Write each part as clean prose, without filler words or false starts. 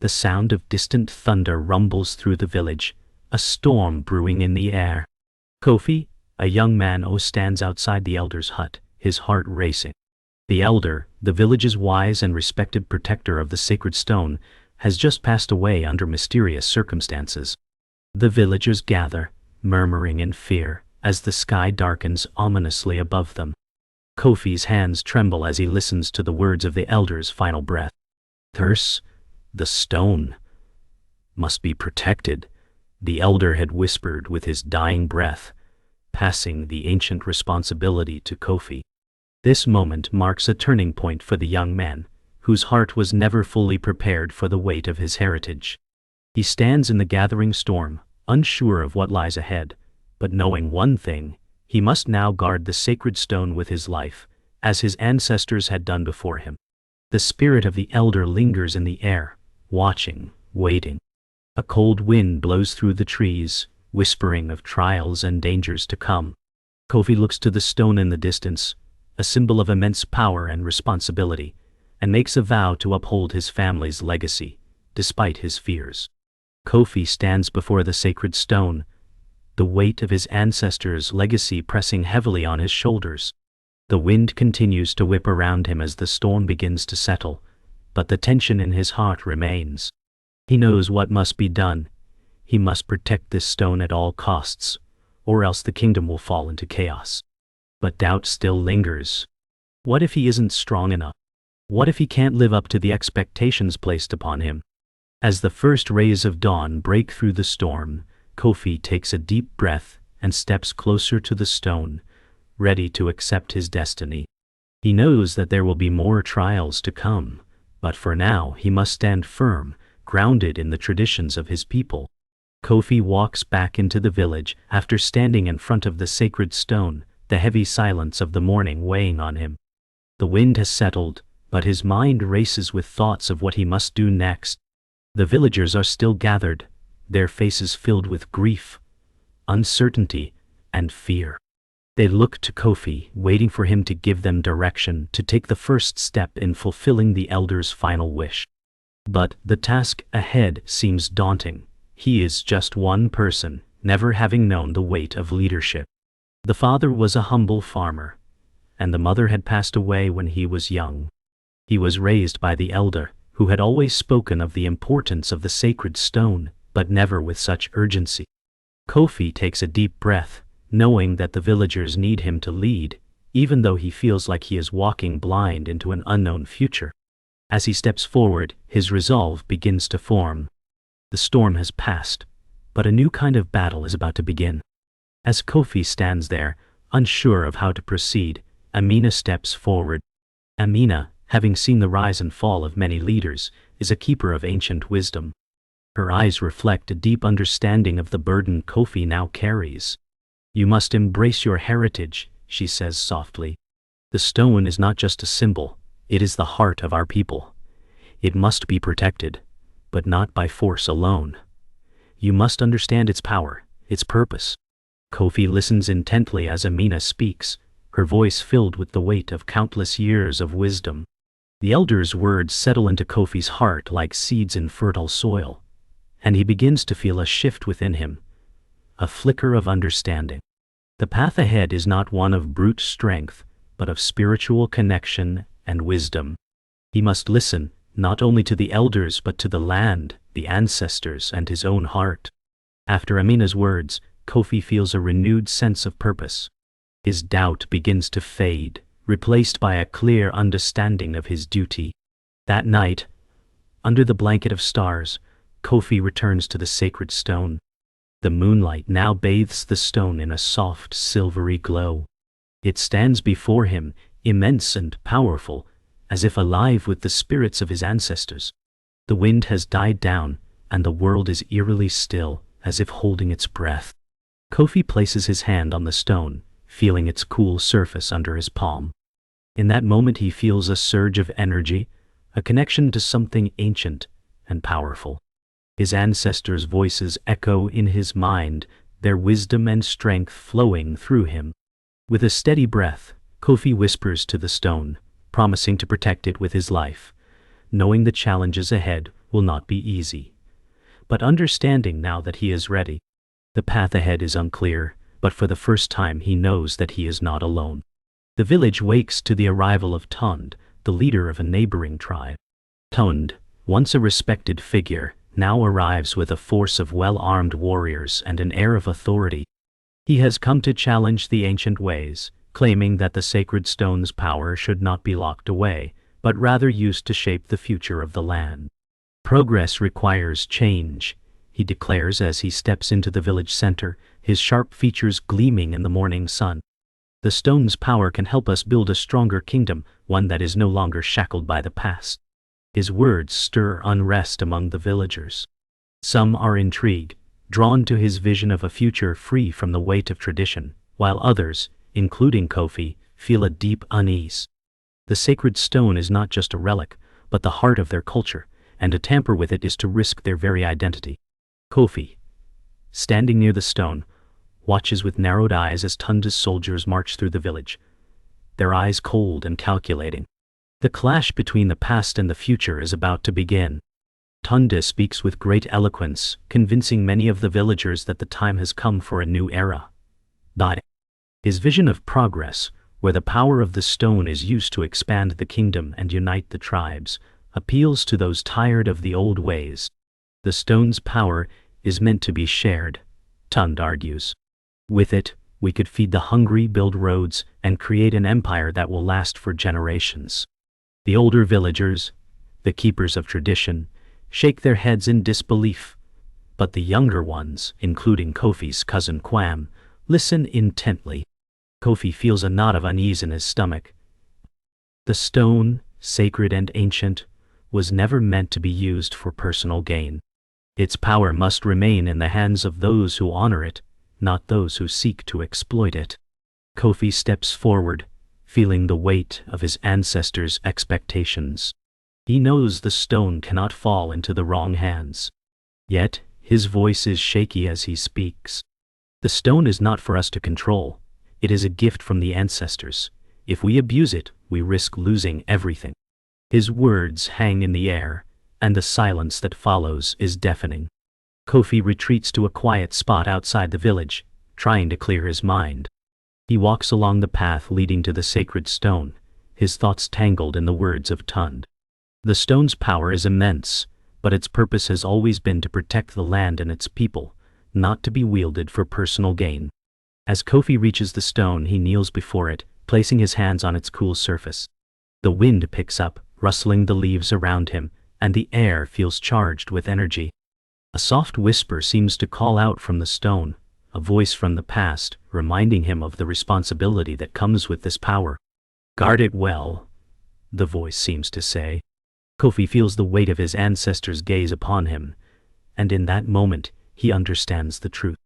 The sound of distant thunder rumbles through the village, a storm brewing in the air. Kofi, a young man, stands outside the elder's hut, his heart racing. The elder, the village's wise and respected protector of the sacred stone, has just passed away under mysterious circumstances. The villagers gather, murmuring in fear, as the sky darkens ominously above them. Kofi's hands tremble as he listens to the words of the elder's final breath. The stone must be protected, the elder had whispered with his dying breath, passing the ancient responsibility to Kofi. This moment marks a turning point for the young man, whose heart was never fully prepared for the weight of his heritage. He stands in the gathering storm, unsure of what lies ahead, but knowing one thing: he must now guard the sacred stone with his life, as his ancestors had done before him. The spirit of the elder lingers in the air, watching, waiting. A cold wind blows through the trees, whispering of trials and dangers to come. Kofi looks to the stone in the distance, a symbol of immense power and responsibility, and makes a vow to uphold his family's legacy, despite his fears. Kofi stands before the sacred stone, the weight of his ancestors' legacy pressing heavily on his shoulders. The wind continues to whip around him as the storm begins to settle, but the tension in his heart remains. He knows what must be done. He must protect this stone at all costs, or else the kingdom will fall into chaos. But doubt still lingers. What if he isn't strong enough? What if he can't live up to the expectations placed upon him? As the first rays of dawn break through the storm, Kofi takes a deep breath and steps closer to the stone, ready to accept his destiny. He knows that there will be more trials to come, but for now he must stand firm, grounded in the traditions of his people. Kofi walks back into the village after standing in front of the sacred stone, the heavy silence of the morning weighing on him. The wind has settled, but his mind races with thoughts of what he must do next. The villagers are still gathered, their faces filled with grief, uncertainty, and fear. They look to Kofi, waiting for him to give them direction, to take the first step in fulfilling the elder's final wish. But the task ahead seems daunting. He is just one person, never having known the weight of leadership. The father was a humble farmer, and the mother had passed away when he was young. He was raised by the elder, who had always spoken of the importance of the sacred stone, but never with such urgency. Kofi takes a deep breath, knowing that the villagers need him to lead, even though he feels like he is walking blind into an unknown future. As he steps forward, his resolve begins to form. The storm has passed, but a new kind of battle is about to begin. As Kofi stands there, unsure of how to proceed, Amina steps forward. Amina, having seen the rise and fall of many leaders, is a keeper of ancient wisdom. Her eyes reflect a deep understanding of the burden Kofi now carries. "You must embrace your heritage," she says softly. "The stone is not just a symbol, it is the heart of our people. It must be protected, but not by force alone. You must understand its power, its purpose." Kofi listens intently as Amina speaks, her voice filled with the weight of countless years of wisdom. The elder's words settle into Kofi's heart like seeds in fertile soil, and he begins to feel a shift within him, a flicker of understanding. The path ahead is not one of brute strength, but of spiritual connection and wisdom. He must listen, not only to the elders but to the land, the ancestors, and his own heart. After Amina's words, Kofi feels a renewed sense of purpose. His doubt begins to fade, replaced by a clear understanding of his duty. That night, under the blanket of stars, Kofi returns to the sacred stone. The moonlight now bathes the stone in a soft, silvery glow. It stands before him, immense and powerful, as if alive with the spirits of his ancestors. The wind has died down, and the world is eerily still, as if holding its breath. Kofi places his hand on the stone, feeling its cool surface under his palm. In that moment he feels a surge of energy, a connection to something ancient and powerful. His ancestors' voices echo in his mind, their wisdom and strength flowing through him. With a steady breath, Kofi whispers to the stone, promising to protect it with his life, knowing the challenges ahead will not be easy. But understanding now that he is ready, the path ahead is unclear, but for the first time he knows that he is not alone. The village wakes to the arrival of Tund, the leader of a neighboring tribe. Tund, once a respected figure, now arrives with a force of well-armed warriors and an air of authority. He has come to challenge the ancient ways, claiming that the sacred stone's power should not be locked away, but rather used to shape the future of the land. Progress requires change, he declares as he steps into the village center, his sharp features gleaming in the morning sun. The stone's power can help us build a stronger kingdom, one that is no longer shackled by the past. His words stir unrest among the villagers. Some are intrigued, drawn to his vision of a future free from the weight of tradition, while others, including Kofi, feel a deep unease. The sacred stone is not just a relic, but the heart of their culture, and to tamper with it is to risk their very identity. Kofi, standing near the stone, watches with narrowed eyes as Tunda's soldiers march through the village, their eyes cold and calculating. The clash between the past and the future is about to begin. Tunda speaks with great eloquence, convincing many of the villagers that the time has come for a new era. His vision of progress, where the power of the stone is used to expand the kingdom and unite the tribes, appeals to those tired of the old ways. The stone's power is meant to be shared, Tund argues. With it, we could feed the hungry, build roads, and create an empire that will last for generations. The older villagers, the keepers of tradition, shake their heads in disbelief, but the younger ones, including Kofi's cousin Kwam, listen intently. Kofi feels a knot of unease in his stomach. The stone, sacred and ancient, was never meant to be used for personal gain. Its power must remain in the hands of those who honor it, not those who seek to exploit it. Kofi steps forward, feeling the weight of his ancestors' expectations. He knows the stone cannot fall into the wrong hands. Yet, his voice is shaky as he speaks. The stone is not for us to control. It is a gift from the ancestors. If we abuse it, we risk losing everything. His words hang in the air, and the silence that follows is deafening. Kofi retreats to a quiet spot outside the village, trying to clear his mind. He walks along the path leading to the sacred stone, his thoughts tangled in the words of Tund. The stone's power is immense, but its purpose has always been to protect the land and its people, not to be wielded for personal gain. As Kofi reaches the stone, he kneels before it, placing his hands on its cool surface. The wind picks up, rustling the leaves around him, and the air feels charged with energy. A soft whisper seems to call out from the stone, a voice from the past, reminding him of the responsibility that comes with this power. Guard it well, the voice seems to say. Kofi feels the weight of his ancestors' gaze upon him, and in that moment, he understands the truth.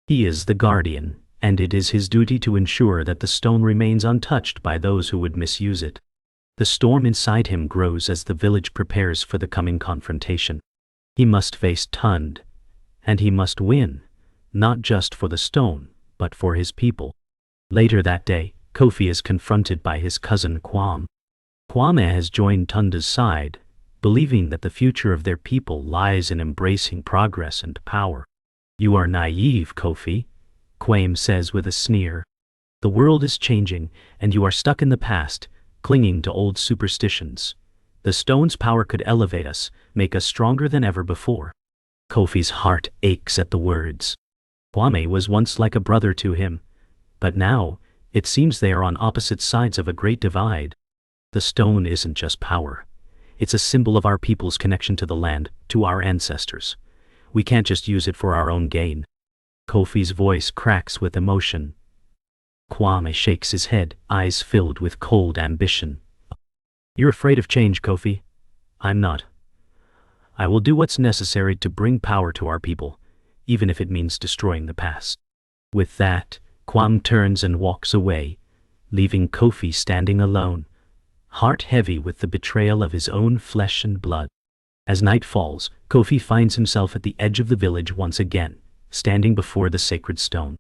He is the guardian, and it is his duty to ensure that the stone remains untouched by those who would misuse it. The storm inside him grows as the village prepares for the coming confrontation. He must face Tund, and he must win, not just for the stone, but for his people. Later that day, Kofi is confronted by his cousin Kwam. Kwame has joined Tunda's side, believing that the future of their people lies in embracing progress and power. You are naive, Kofi, Kwame says with a sneer. The world is changing, and you are stuck in the past, clinging to old superstitions. The stone's power could elevate us, make us stronger than ever before. Kofi's heart aches at the words. Kwame was once like a brother to him, but now, it seems they are on opposite sides of a great divide. The stone isn't just power. It's a symbol of our people's connection to the land, to our ancestors. We can't just use it for our own gain. Kofi's voice cracks with emotion. Kwame shakes his head, eyes filled with cold ambition. You're afraid of change, Kofi. I'm not. I will do what's necessary to bring power to our people, even if it means destroying the past. With that, Kwam turns and walks away, leaving Kofi standing alone, heart heavy with the betrayal of his own flesh and blood. As night falls, Kofi finds himself at the edge of the village once again, standing before the sacred stone.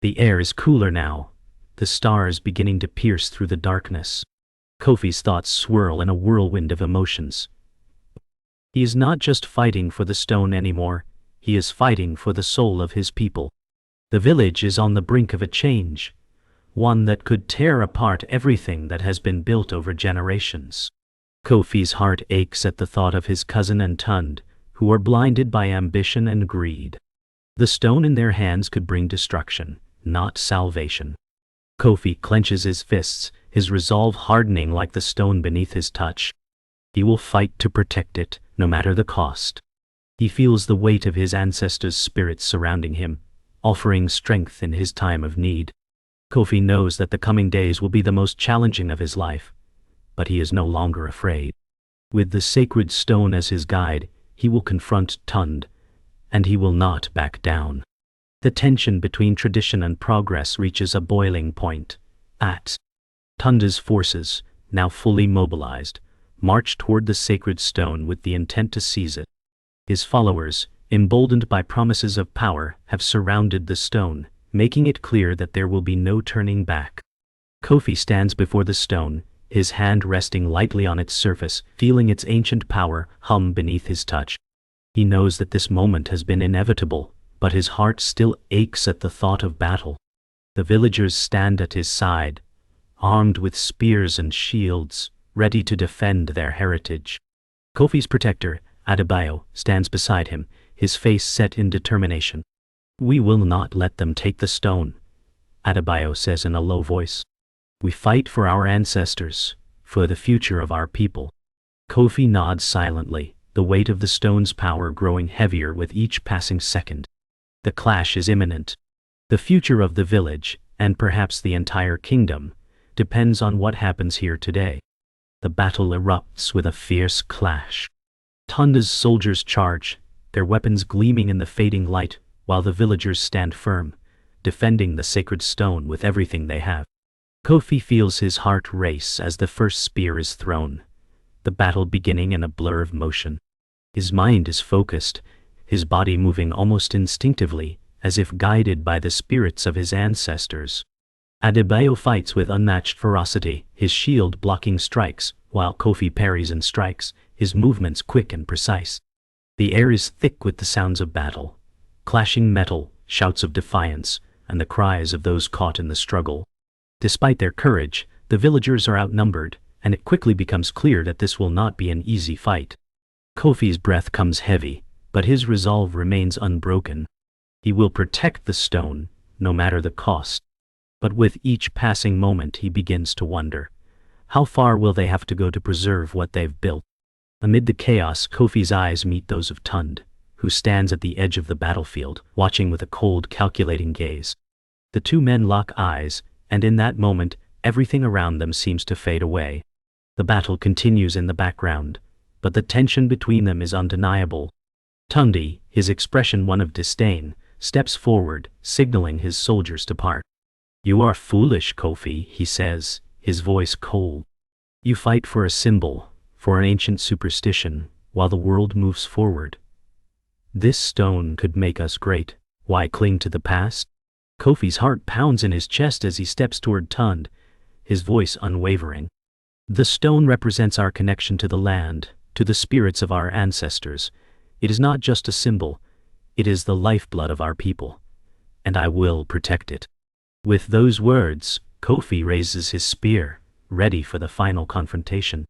The air is cooler now, the stars beginning to pierce through the darkness. Kofi's thoughts swirl in a whirlwind of emotions. He is not just fighting for the stone anymore, he is fighting for the soul of his people. The village is on the brink of a change, one that could tear apart everything that has been built over generations. Kofi's heart aches at the thought of his cousin and Tund, who are blinded by ambition and greed. The stone in their hands could bring destruction, not salvation. Kofi clenches his fists, his resolve hardening like the stone beneath his touch. He will fight to protect it, no matter the cost. He feels the weight of his ancestors' spirits surrounding him, offering strength in his time of need. Kofi knows that the coming days will be the most challenging of his life, but he is no longer afraid. With the sacred stone as his guide, he will confront Tund, and he will not back down. The tension between tradition and progress reaches a boiling point. Tunda's forces, now fully mobilized, march toward the sacred stone with the intent to seize it. His followers, emboldened by promises of power, have surrounded the stone, making it clear that there will be no turning back. Kofi stands before the stone, his hand resting lightly on its surface, feeling its ancient power hum beneath his touch. He knows that this moment has been inevitable, but his heart still aches at the thought of battle. The villagers stand at his side, armed with spears and shields, ready to defend their heritage. Kofi's protector, Adebayo, stands beside him, his face set in determination. "We will not let them take the stone," Adebayo says in a low voice. "We fight for our ancestors, for the future of our people." Kofi nods silently, the weight of the stone's power growing heavier with each passing second. The clash is imminent. The future of the village, and perhaps the entire kingdom, depends on what happens here today. The battle erupts with a fierce clash. Tunda's soldiers charge, their weapons gleaming in the fading light, while the villagers stand firm, defending the sacred stone with everything they have. Kofi feels his heart race as the first spear is thrown, the battle beginning in a blur of motion. His mind is focused, his body moving almost instinctively, as if guided by the spirits of his ancestors. Adebayo fights with unmatched ferocity, his shield blocking strikes, while Kofi parries and strikes, his movements quick and precise. The air is thick with the sounds of battle, clashing metal, shouts of defiance, and the cries of those caught in the struggle. Despite their courage, the villagers are outnumbered, and it quickly becomes clear that this will not be an easy fight. Kofi's breath comes heavy, but his resolve remains unbroken. He will protect the stone, no matter the cost. But with each passing moment he begins to wonder, how far will they have to go to preserve what they've built? Amid the chaos, Kofi's eyes meet those of Tund, who stands at the edge of the battlefield, watching with a cold, calculating gaze. The two men lock eyes, and in that moment, everything around them seems to fade away. The battle continues in the background, but the tension between them is undeniable. Tundi, his expression one of disdain, steps forward, signaling his soldiers to part. "You are foolish, Kofi," he says, his voice cold. "You fight for a symbol, for an ancient superstition, while the world moves forward. This stone could make us great. Why cling to the past?" Kofi's heart pounds in his chest as he steps toward Tund, his voice unwavering. "The stone represents our connection to the land, to the spirits of our ancestors. It is not just a symbol, it is the lifeblood of our people, and I will protect it." With those words, Kofi raises his spear, ready for the final confrontation.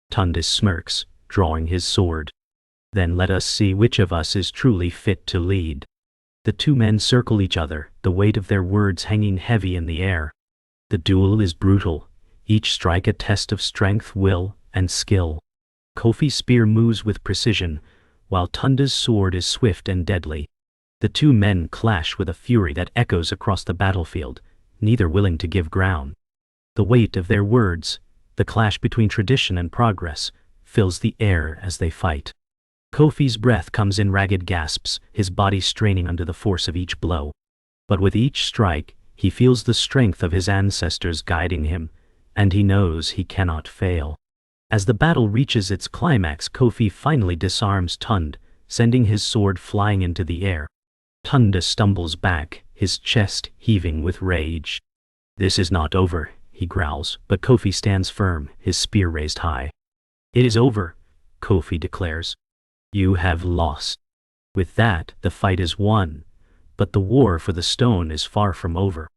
Tund smirks, drawing his sword. "Then let us see which of us is truly fit to lead." The two men circle each other, the weight of their words hanging heavy in the air. The duel is brutal, each strike a test of strength, will, and skill. Kofi's spear moves with precision, while Tunda's sword is swift and deadly. The two men clash with a fury that echoes across the battlefield, neither willing to give ground. The weight of their words, the clash between tradition and progress, fills the air as they fight. Kofi's breath comes in ragged gasps, his body straining under the force of each blow. But with each strike, he feels the strength of his ancestors guiding him, and he knows he cannot fail. As the battle reaches its climax, Kofi finally disarms Tund, sending his sword flying into the air. Tund stumbles back, his chest heaving with rage. "This is not over," he growls, but Kofi stands firm, his spear raised high. "It is over," Kofi declares. You have lost. With that, the fight is won, but the war for the stone is far from over.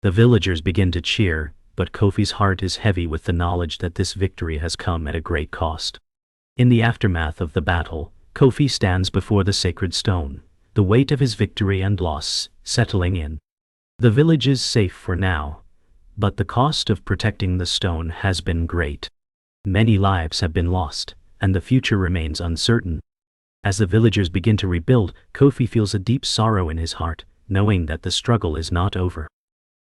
The villagers begin to cheer, but Kofi's heart is heavy with the knowledge that this victory has come at a great cost. In the aftermath of the battle, Kofi stands before the sacred stone, the weight of his victory and loss settling in. The village is safe for now, but the cost of protecting the stone has been great. Many lives have been lost, and the future remains uncertain. As the villagers begin to rebuild, Kofi feels a deep sorrow in his heart, knowing that the struggle is not over.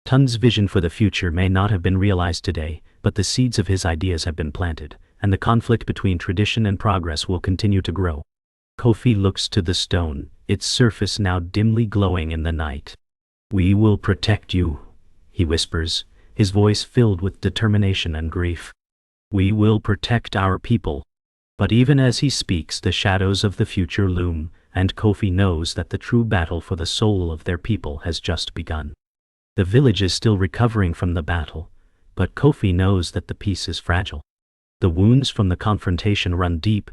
Tun's vision for the future may not have been realized today, but the seeds of his ideas have been planted, and the conflict between tradition and progress will continue to grow. Kofi looks to the stone, its surface now dimly glowing in the night. "We will protect you," he whispers, his voice filled with determination and grief. "We will protect our people." But even as he speaks, the shadows of the future loom, and Kofi knows that the true battle for the soul of their people has just begun. The village is still recovering from the battle, but Kofi knows that the peace is fragile. The wounds from the confrontation run deep,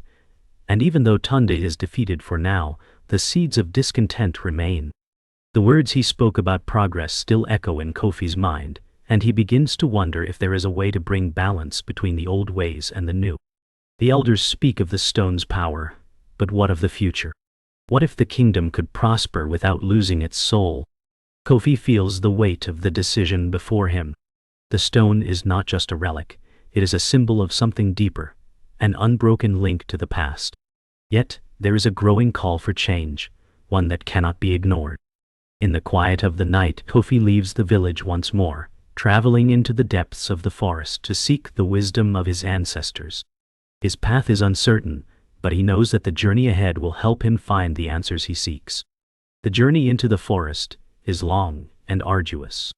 and even though Tunde is defeated for now, the seeds of discontent remain. The words he spoke about progress still echo in Kofi's mind, and he begins to wonder if there is a way to bring balance between the old ways and the new. The elders speak of the stone's power, but what of the future? What if the kingdom could prosper without losing its soul? Kofi feels the weight of the decision before him. The stone is not just a relic, it is a symbol of something deeper, an unbroken link to the past. Yet, there is a growing call for change, one that cannot be ignored. In the quiet of the night, Kofi leaves the village once more, traveling into the depths of the forest to seek the wisdom of his ancestors. His path is uncertain, but he knows that the journey ahead will help him find the answers he seeks. The journey into the forest is long and arduous.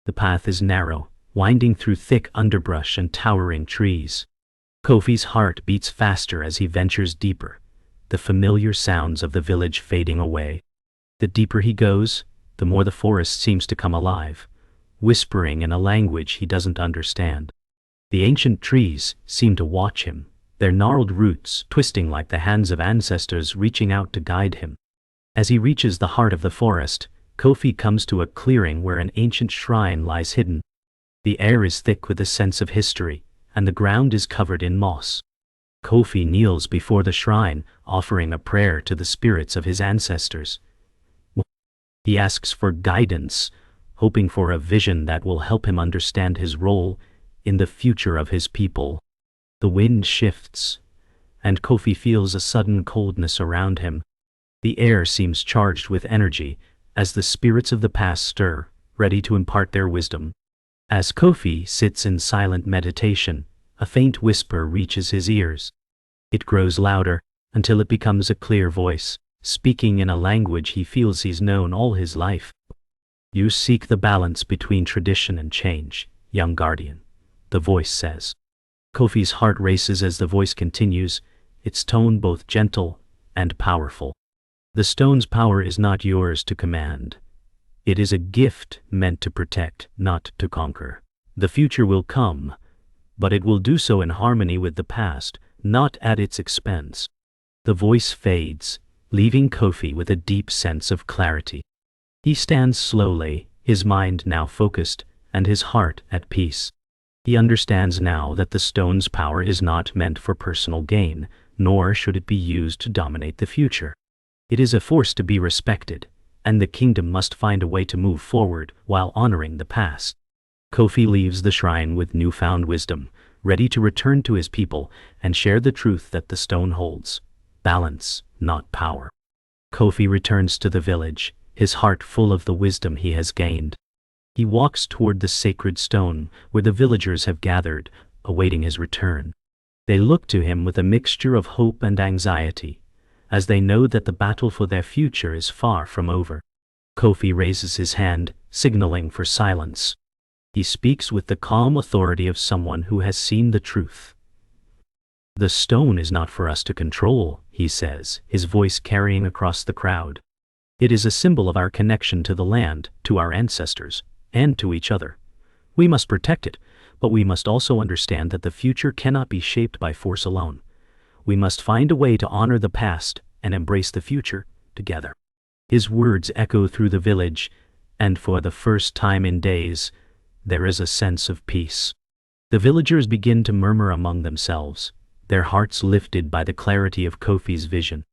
The path is narrow, winding through thick underbrush and towering trees. Kofi's heart beats faster as he ventures deeper, the familiar sounds of the village fading away. The deeper he goes, the more the forest seems to come alive, whispering in a language he doesn't understand. The ancient trees seem to watch him, their gnarled roots twisting like the hands of ancestors reaching out to guide him. As he reaches the heart of the forest, Kofi comes to a clearing where an ancient shrine lies hidden. The air is thick with a sense of history, and the ground is covered in moss. Kofi kneels before the shrine, offering a prayer to the spirits of his ancestors. He asks for guidance, hoping for a vision that will help him understand his role in the future of his people. The wind shifts, and Kofi feels a sudden coldness around him. The air seems charged with energy, as the spirits of the past stir, ready to impart their wisdom. As Kofi sits in silent meditation, a faint whisper reaches his ears. It grows louder, until it becomes a clear voice, speaking in a language he feels he's known all his life. "You seek the balance between tradition and change, young guardian," the voice says. Kofi's heart races as the voice continues, its tone both gentle and powerful. "The stone's power is not yours to command. It is a gift meant to protect, not to conquer. The future will come, but it will do so in harmony with the past, not at its expense." The voice fades, leaving Kofi with a deep sense of clarity. He stands slowly, his mind now focused, and his heart at peace. He understands now that the stone's power is not meant for personal gain, nor should it be used to dominate the future. It is a force to be respected, and the kingdom must find a way to move forward while honoring the past. Kofi leaves the shrine with newfound wisdom, ready to return to his people and share the truth that the stone holds: balance, not power. Kofi returns to the village, his heart full of the wisdom he has gained. He walks toward the sacred stone where the villagers have gathered, awaiting his return. They look to him with a mixture of hope and anxiety, as they know that the battle for their future is far from over. Kofi raises his hand, signaling for silence. He speaks with the calm authority of someone who has seen the truth. "The stone is not for us to control," he says, his voice carrying across the crowd. "It is a symbol of our connection to the land, to our ancestors, and to each other. We must protect it, but we must also understand that the future cannot be shaped by force alone. We must find a way to honor the past and embrace the future together. His words echo through the village, and for the first time in days, there is a sense of peace. The villagers begin to murmur among themselves, their hearts lifted by the clarity of Kofi's vision.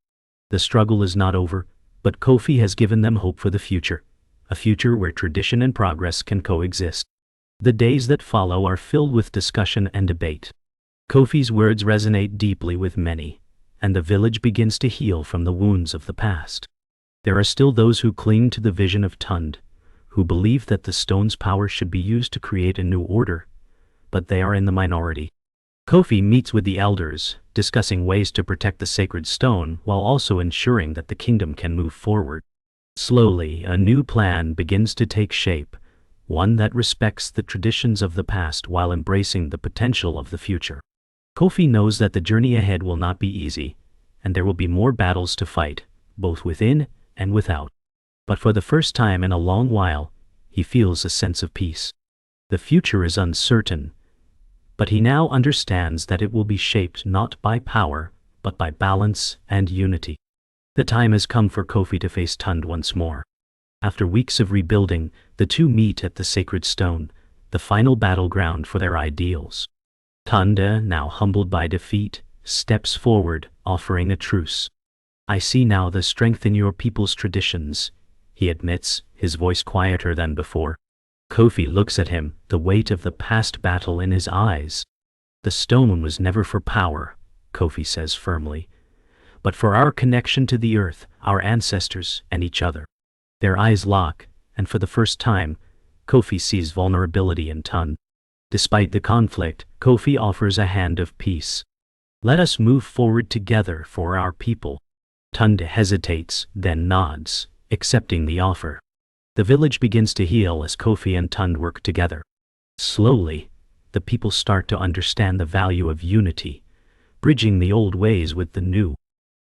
The struggle is not over, but Kofi has given them hope for the future, a future where tradition and progress can coexist. The days that follow are filled with discussion and debate. Kofi's words resonate deeply with many, and the village begins to heal from the wounds of the past. There are still those who cling to the vision of Tund, who believe that the stone's power should be used to create a new order, but they are in the minority. Kofi meets with the elders, discussing ways to protect the sacred stone while also ensuring that the kingdom can move forward. Slowly, a new plan begins to take shape, one that respects the traditions of the past while embracing the potential of the future. Kofi knows that the journey ahead will not be easy, and there will be more battles to fight, both within and without. But for the first time in a long while, he feels a sense of peace. The future is uncertain, but he now understands that it will be shaped not by power, but by balance and unity. The time has come for Kofi to face Tund once more. After weeks of rebuilding, the two meet at the sacred stone, the final battleground for their ideals. Tund, now humbled by defeat, steps forward, offering a truce. "I see now the strength in your people's traditions," he admits, his voice quieter than before. Kofi looks at him, the weight of the past battle in his eyes. "The stone was never for power," Kofi says firmly, "but for our connection to the earth, our ancestors, and each other." Their eyes lock, and for the first time, Kofi sees vulnerability in Tund. Despite the conflict, Kofi offers a hand of peace. "Let us move forward together for our people." Tund hesitates, then nods, accepting the offer. The village begins to heal as Kofi and Tund work together. Slowly, the people start to understand the value of unity, bridging the old ways with the new.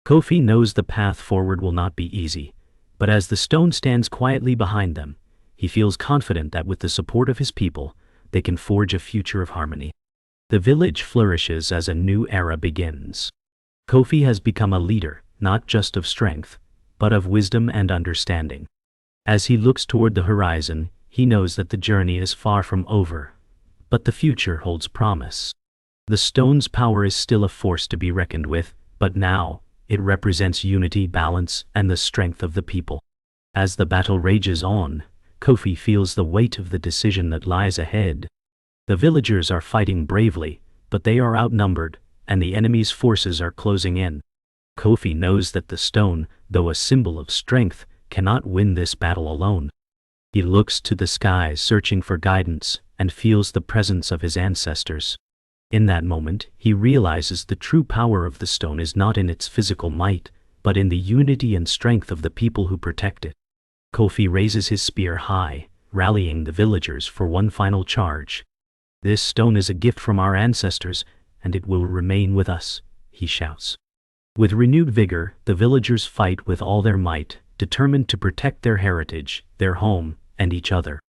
Kofi knows the path forward will not be easy, but as the stone stands quietly behind them, he feels confident that with the support of his people, they can forge a future of harmony. The village flourishes as a new era begins. Kofi has become a leader, not just of strength, but of wisdom and understanding. As he looks toward the horizon, he knows that the journey is far from over, but the future holds promise. The stone's power is still a force to be reckoned with, but now, it represents unity, balance, and the strength of the people. As the battle rages on, Kofi feels the weight of the decision that lies ahead. The villagers are fighting bravely, but they are outnumbered, and the enemy's forces are closing in. Kofi knows that the stone, though a symbol of strength, cannot win this battle alone. He looks to the skies searching for guidance and feels the presence of his ancestors. In that moment, he realizes the true power of the stone is not in its physical might, but in the unity and strength of the people who protect it. Kofi raises his spear high, rallying the villagers for one final charge. "This stone is a gift from our ancestors, and it will remain with us," he shouts. With renewed vigor, the villagers fight with all their might, determined to protect their heritage, their home, and each other.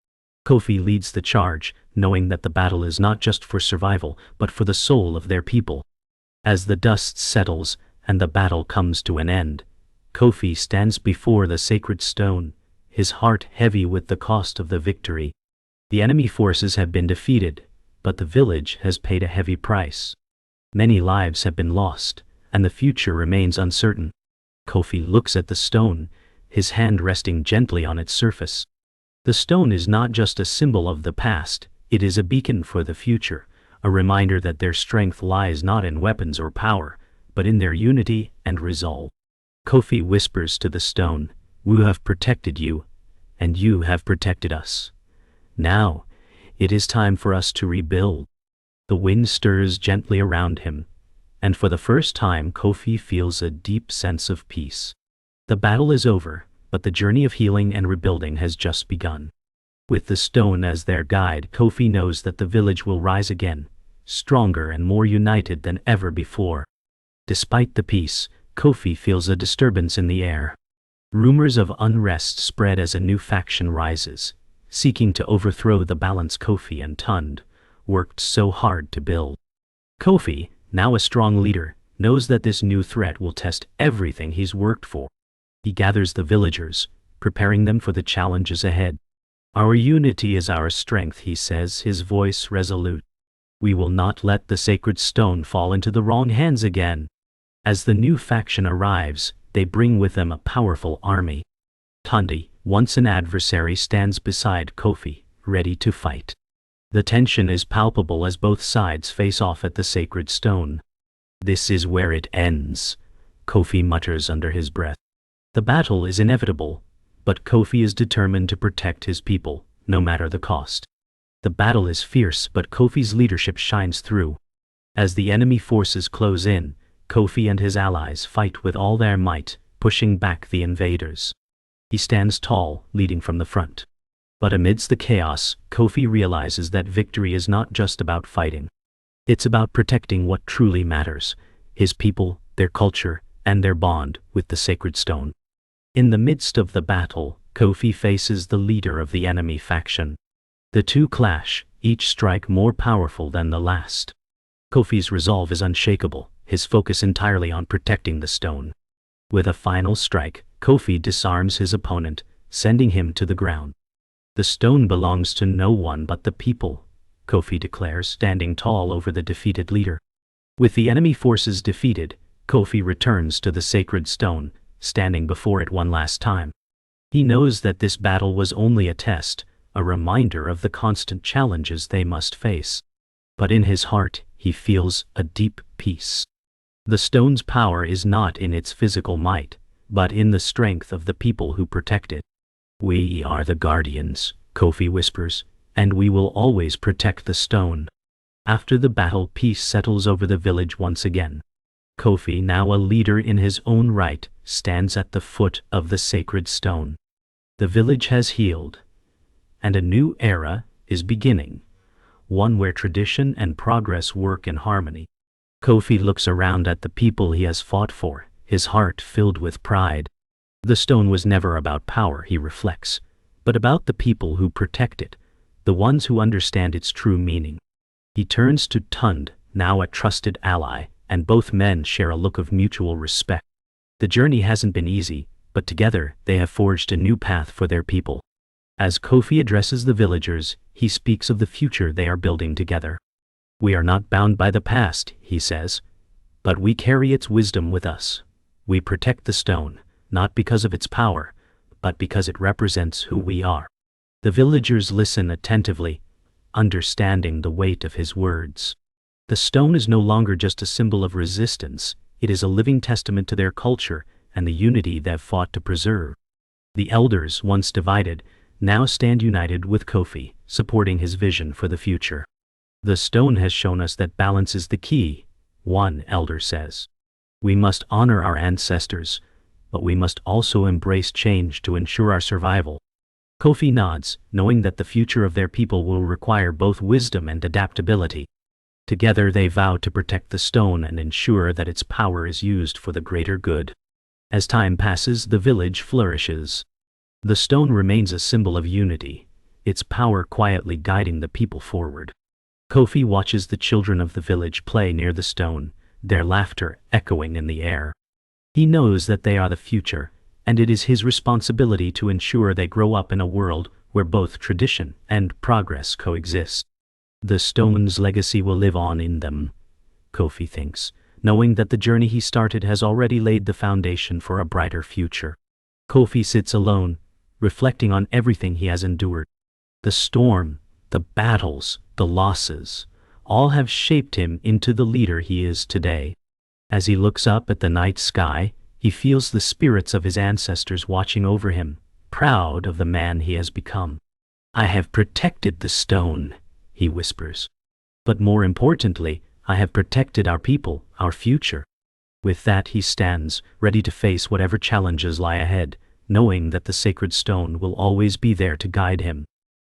Kofi leads the charge, knowing that the battle is not just for survival, but for the soul of their people. As the dust settles and the battle comes to an end, Kofi stands before the sacred stone, his heart heavy with the cost of the victory. The enemy forces have been defeated, but the village has paid a heavy price. Many lives have been lost, and the future remains uncertain. Kofi looks at the stone, his hand resting gently on its surface. The stone is not just a symbol of the past, it is a beacon for the future, a reminder that their strength lies not in weapons or power, but in their unity and resolve. Kofi whispers to the stone, "We have protected you, and you have protected us. Now, it is time for us to rebuild." The wind stirs gently around him, and for the first time Kofi feels a deep sense of peace. The battle is over, but the journey of healing and rebuilding has just begun. With the stone as their guide, Kofi knows that the village will rise again, stronger and more united than ever before. Despite the peace, Kofi feels a disturbance in the air. Rumors of unrest spread as a new faction rises, seeking to overthrow the balance Kofi and Tund worked so hard to build. Kofi, now a strong leader, knows that this new threat will test everything he's worked for. He gathers the villagers, preparing them for the challenges ahead. Our unity is our strength, he says, his voice resolute. We will not let the sacred stone fall into the wrong hands again. As the new faction arrives, they bring with them a powerful army. Tundi, once an adversary, stands beside Kofi, ready to fight. The tension is palpable as both sides face off at the sacred stone. This is where it ends, Kofi mutters under his breath. The battle is inevitable, but Kofi is determined to protect his people, no matter the cost. The battle is fierce, but Kofi's leadership shines through. As the enemy forces close in, Kofi and his allies fight with all their might, pushing back the invaders. He stands tall, leading from the front. But amidst the chaos, Kofi realizes that victory is not just about fighting. It's about protecting what truly matters: his people, their culture, and their bond with the sacred stone. In the midst of the battle, Kofi faces the leader of the enemy faction. The two clash, each strike more powerful than the last. Kofi's resolve is unshakable, his focus entirely on protecting the stone. With a final strike, Kofi disarms his opponent, sending him to the ground. The stone belongs to no one but the people, Kofi declares, standing tall over the defeated leader. With the enemy forces defeated, Kofi returns to the sacred stone, standing before it one last time. He knows that this battle was only a test, a reminder of the constant challenges they must face. But in his heart, he feels a deep peace. The stone's power is not in its physical might, but in the strength of the people who protect it. We are the guardians, Kofi whispers, and we will always protect the stone. After the battle, peace settles over the village once again. Kofi, now a leader in his own right, stands at the foot of the sacred stone. The village has healed, and a new era is beginning, one where tradition and progress work in harmony. Kofi looks around at the people he has fought for, his heart filled with pride. The stone was never about power, he reflects, but about the people who protect it, the ones who understand its true meaning. He turns to Tund, now a trusted ally, and both men share a look of mutual respect. The journey hasn't been easy, but together they have forged a new path for their people. As Kofi addresses the villagers, he speaks of the future they are building together. We are not bound by the past, he says, but we carry its wisdom with us. We protect the stone, not because of its power, but because it represents who we are. The villagers listen attentively, understanding the weight of his words. The stone is no longer just a symbol of resistance, it is a living testament to their culture and the unity they've fought to preserve. The elders, once divided, now stand united with Kofi, supporting his vision for the future. The stone has shown us that balance is the key, one elder says. We must honor our ancestors, but we must also embrace change to ensure our survival. Kofi nods, knowing that the future of their people will require both wisdom and adaptability. Together they vow to protect the stone and ensure that its power is used for the greater good. As time passes, the village flourishes. The stone remains a symbol of unity, its power quietly guiding the people forward. Kofi watches the children of the village play near the stone, their laughter echoing in the air. He knows that they are the future, and it is his responsibility to ensure they grow up in a world where both tradition and progress coexist. The stone's legacy will live on in them, Kofi thinks, knowing that the journey he started has already laid the foundation for a brighter future. Kofi sits alone, reflecting on everything he has endured. The storm, the battles, the losses, all have shaped him into the leader he is today. As he looks up at the night sky, he feels the spirits of his ancestors watching over him, proud of the man he has become. I have protected the stone, he whispers. But more importantly, I have protected our people, our future. With that he stands, ready to face whatever challenges lie ahead, knowing that the sacred stone will always be there to guide him.